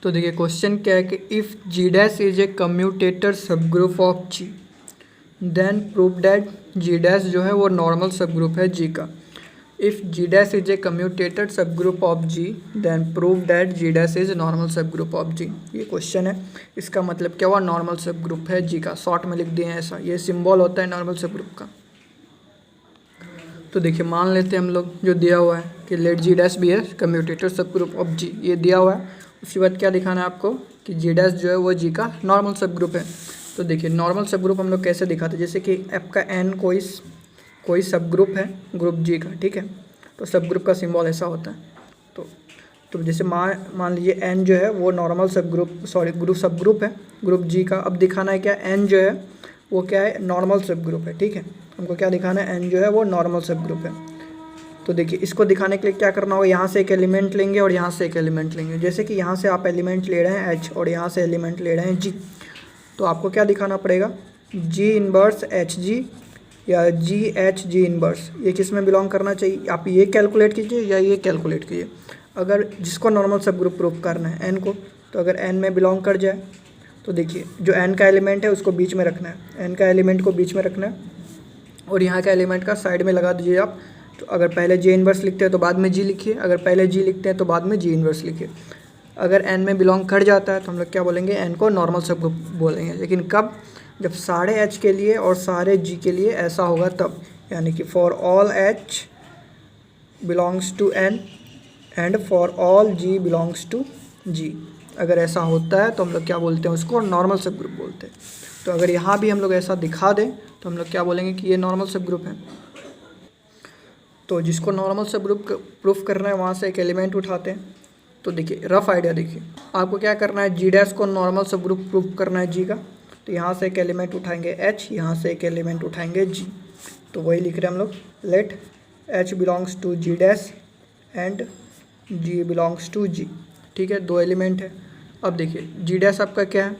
तो देखिए क्वेश्चन क्या है कि if G dash is a commutator subgroup of G then prove that G dash जो है वो नॉर्मल सब ग्रुप है जी का। If G dash is a commutator subgroup of G then prove that G dash is normal subgroup of G. ये question है, इसका मतलब क्या हुआ, नॉर्मल सब ग्रुप है जी का। शॉर्ट में लिख दिए हैं ऐसा, ये सिंबल होता है नॉर्मल सब ग्रुप का। तो देखिए मान लेते हैं हम लोग जो दिया हुआ है कि लेट जी डैश भी है commutator subgroup of G, ये दिया हुआ है। उसके बाद क्या दिखाना है आपको कि जी डैश जो है वो जी का नॉर्मल सब ग्रुप है। तो देखिए नॉर्मल सब ग्रुप हम लोग कैसे दिखाते हैं, जैसे कि एफ का एन कोई सब ग्रुप है ग्रुप जी का, ठीक है। तो सब ग्रुप का सिंबल ऐसा होता है। तो जैसे मान लीजिए एन जो है वो नॉर्मल सब ग्रुप है ग्रुप जी का। अब दिखाना है क्या, एन जो है वो क्या है, नॉर्मल सब ग्रुप है, ठीक है। हमको क्या दिखाना है, एन जो है वो नॉर्मल सब ग्रुप है। तो देखिए इसको दिखाने के लिए क्या करना होगा, यहाँ से एक एलिमेंट लेंगे और यहाँ से एक एलिमेंट लेंगे। जैसे कि यहाँ से आप एलिमेंट ले रहे हैं एच और यहाँ से एलिमेंट ले रहे हैं जी, तो आपको क्या दिखाना पड़ेगा, जी इनवर्स एच जी या जी एच जी इनवर्स, ये किस में बिलोंग करना चाहिए। आप ये कैलकुलेट कीजिए या ये कैलकुलेट कीजिए। अगर जिसको नॉर्मल सब ग्रुप प्रूफ करना है एन को, तो अगर एन में बिलोंग कर जाए तो देखिए जो एन का एलिमेंट है उसको बीच में रखना है, एन का एलिमेंट को बीच में रखना है और यहाँ का एलिमेंट का साइड में लगा दीजिए आप। तो अगर पहले जे इनवर्स लिखते हैं तो बाद में जी लिखिए, अगर पहले जी लिखते हैं तो बाद में जी इनवर्स लिखिए। अगर एन में बिलोंग कर जाता है तो हम लोग क्या बोलेंगे, एन को नॉर्मल सब ग्रुप बोलेंगे। लेकिन कब, जब सारे एच के लिए और सारे जी के लिए ऐसा होगा तब, यानी कि for all H belongs to N and for all G belongs to G. अगर ऐसा होता है तो हम लोग क्या बोलते हैं, उसको नॉर्मल सब ग्रुप बोलते हैं। तो अगर यहाँ भी हम लोग ऐसा दिखा दें तो हम लोग क्या बोलेंगे कि ये नॉर्मल सब ग्रुप है। तो जिसको नॉर्मल सब ग्रुप प्रूफ करना है वहाँ से एक एलिमेंट उठाते हैं। तो देखिए रफ आइडिया देखिए, आपको क्या करना है, जी डैश को नॉर्मल सब ग्रुप प्रूफ करना है जी का। तो यहाँ से एक एलिमेंट उठाएंगे एच, यहाँ से एक एलिमेंट उठाएंगे जी। तो वही लिख रहे हैं हम लोग, let H belongs to G dash and G belongs to G, ठीक है। दो एलिमेंट है। अब देखिए जी डैश आपका क्या है,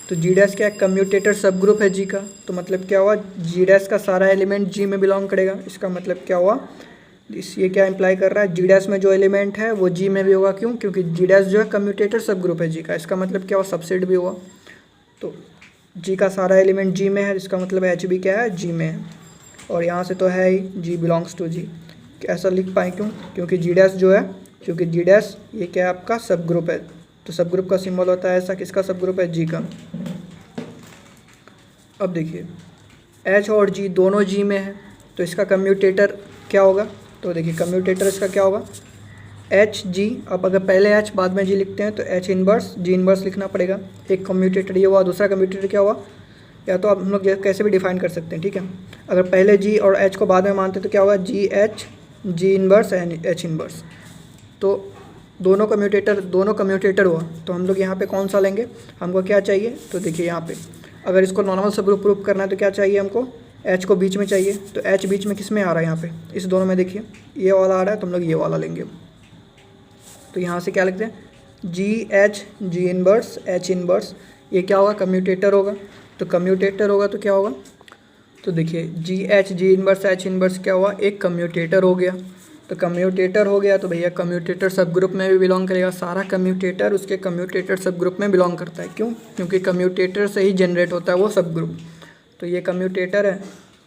तो जी डैश क्या है, कम्यूटेटर सब ग्रुप है जी का। तो मतलब क्या हुआ, जी डैश का सारा एलिमेंट जी में बिलोंग करेगा। इसका मतलब क्या हुआ, ये क्या इंप्लाई कर रहा है, जी डैश में जो एलिमेंट है वो जी में भी होगा। क्यों, क्योंकि जी डैश जो है कम्यूटेटर सब ग्रुप है जी का। इसका मतलब क्या हुआ, सबसेट भी हुआ। तो जी का सारा एलिमेंट जी में है, इसका मतलब एच भी क्या है, जी में है। और यहाँ से तो है ही जी बिलोंग्स टू जी। ऐसा लिख पाए क्यों, क्योंकि जी डैश जो है, क्योंकि जी डैश ये क्या है आपका सब ग्रुप है। तो सब ग्रुप का सिंबल होता है ऐसा, किसका सब ग्रुप है, जी का। अब देखिए एच और जी दोनों जी में है, तो इसका कम्यूटेटर क्या होगा। तो देखिए कम्यूटेटर इसका क्या होगा, एच जी। अब अगर पहले एच बाद में जी लिखते हैं तो एच इनवर्स जी इनवर्स लिखना पड़ेगा। एक कम्यूटेटर ये हुआ, दूसरा कम्यूटेटर क्या हुआ, या तो आप हम लोग कैसे भी डिफाइन कर सकते हैं, ठीक है। अगर पहले जी और एच को बाद में मानते हैं तो क्या होगा, जी H G inverse and H inverse. तो दोनों कम्यूटेटर हुआ। तो हम लोग यहाँ पे कौन सा लेंगे, हमको क्या चाहिए, तो देखिए यहाँ पे अगर इसको नॉर्मल सब ग्रुप प्रूफ करना है तो क्या चाहिए हमको, एच को बीच में चाहिए। तो एच बीच में किस में आ रहा है, यहाँ पे इस दोनों में देखिए ये वाला आ रहा है, तो हम लोग ये वाला लेंगे। तो यहाँ से क्या लिखते हैं, जी H G inverse H inverse, ये क्या होगा, कम्यूटेटर होगा। तो कम्यूटेटर होगा तो क्या होगा, तो देखिए जी H G inverse H inverse क्या हुआ, एक कम्यूटेटर हो गया। तो कम्यूटेटर हो गया तो भैया कम्यूटेटर सब ग्रुप में भी बिलोंग करेगा। सारा कम्यूटेटर उसके कम्यूटेटर सब ग्रुप में बिलोंग करता है। क्यों, क्योंकि कम्यूटेटर से ही जनरेट होता है वो सब ग्रुप। तो ये कम्यूटेटर है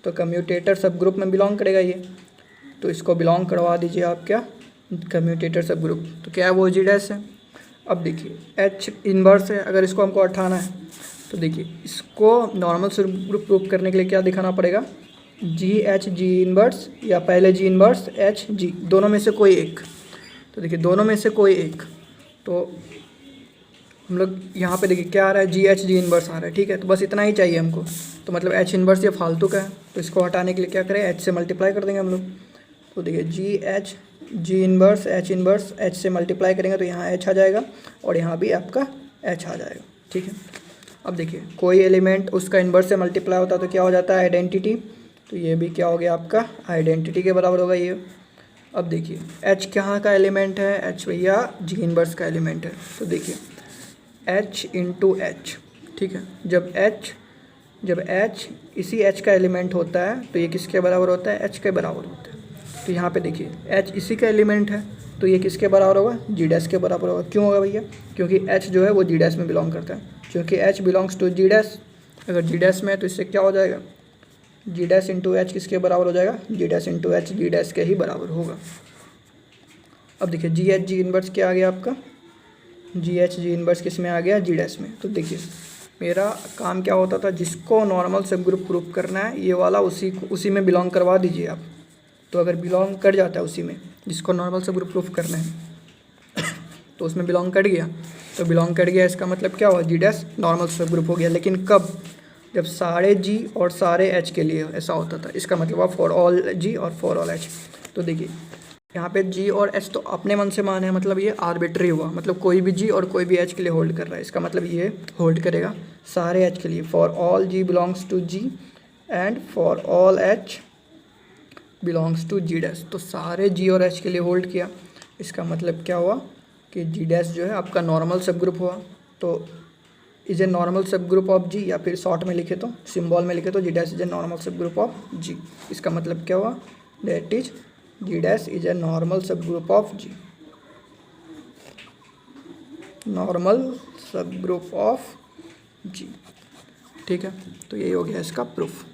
तो कम्यूटेटर सब ग्रुप में बिलोंग करेगा ये। तो इसको बिलोंग करवा दीजिए आप क्या, कम्यूटेटर सब ग्रुप। तो क्या है वो, जी डैश है। अब देखिए एच इनवर्स है, अगर इसको हमको हटाना है तो देखिए इसको नॉर्मल सब ग्रुप प्रूफ करने के लिए क्या दिखाना पड़ेगा, जी एच जी इनवर्स या पहले जी इनवर्स एच जी, दोनों में से कोई एक। तो देखिए दोनों में से कोई एक, तो हम लोग यहाँ पे देखिए क्या आ रहा है, जी एच जी इनवर्स आ रहा है, ठीक है। तो बस इतना ही चाहिए हमको। तो मतलब एच इनवर्स ये फालतू का है, तो इसको हटाने के लिए क्या करें, एच से मल्टीप्लाई कर देंगे हम लोग। तो देखिए जी एच जी इनवर्स एच से मल्टीप्लाई करेंगे तो यहाँ एच आ जाएगा और यहाँ भी आपका एच आ जाएगा, ठीक है। अब देखिए कोई एलिमेंट उसका इन्वर्स से मल्टीप्लाई होता है तो क्या हो जाता है, आइडेंटिटी। तो ये भी क्या हो गया आपका, आइडेंटिटी के बराबर होगा ये। अब देखिए एच कहाँ का एलिमेंट है, एच भैया जी इन्वर्स का एलिमेंट है। तो देखिए एच इंटू एच, ठीक है। जब एच इसी एच का एलिमेंट होता है तो ये किसके बराबर होता है, एच के बराबर होता है। तो यहाँ पे देखिए H इसी का एलिमेंट है, तो ये किसके बराबर होगा, जी डैश के बराबर होगा। क्यों होगा भैया, क्योंकि H जो है वो जी डैश में बिलोंग करता है, क्योंकि H belongs to G dash. अगर जी डैश में है तो इससे क्या हो जाएगा, जी डैश इंटू एच किसके बराबर हो जाएगा, G dash into H G dash के ही बराबर होगा। अब देखिए जी एच जी इन्वर्स क्या आ गया आपका, जी एच जी इन्वर्स किस में आ गया, जी डैश में। तो देखिए मेरा काम क्या होता था, जिसको नॉर्मल सब ग्रुप प्रूफ करना है ये वाला उसी में बिलोंग करवा दीजिए आप। तो अगर बिलोंग कर जाता है उसी में, जिसको नॉर्मल सब ग्रुप प्रूफ करना है तो उसमें बिलोंग कर गया, तो बिलोंग कर गया इसका मतलब क्या हुआ, जी डैश नॉर्मल सब ग्रुप हो गया। लेकिन कब, जब सारे जी और सारे एच के लिए ऐसा होता था, इसका मतलब हुआ फॉर ऑल जी और फॉर ऑल एच। तो देखिए यहाँ पे जी और एच तो अपने मन से मान है, मतलब ये आर्बिट्री हुआ, मतलब कोई भी जी और कोई भी एच के लिए होल्ड कर रहा है, इसका मतलब ये होल्ड करेगा सारे एच के लिए, for all G belongs to G and for all H belongs to G dash. तो सारे जी और एच के लिए होल्ड किया, इसका मतलब क्या हुआ कि जी डैश जो है आपका नॉर्मल सब ग्रुप हुआ। तो is a normal subgroup of जी, या फिर शॉर्ट में लिखे तो सिंबल में लिखे तो G dash is a normal subgroup of G. इसका मतलब क्या हुआ, that is G dash is a normal subgroup of G, normal subgroup of G. ठीक है, तो यही हो गया इसका प्रूफ।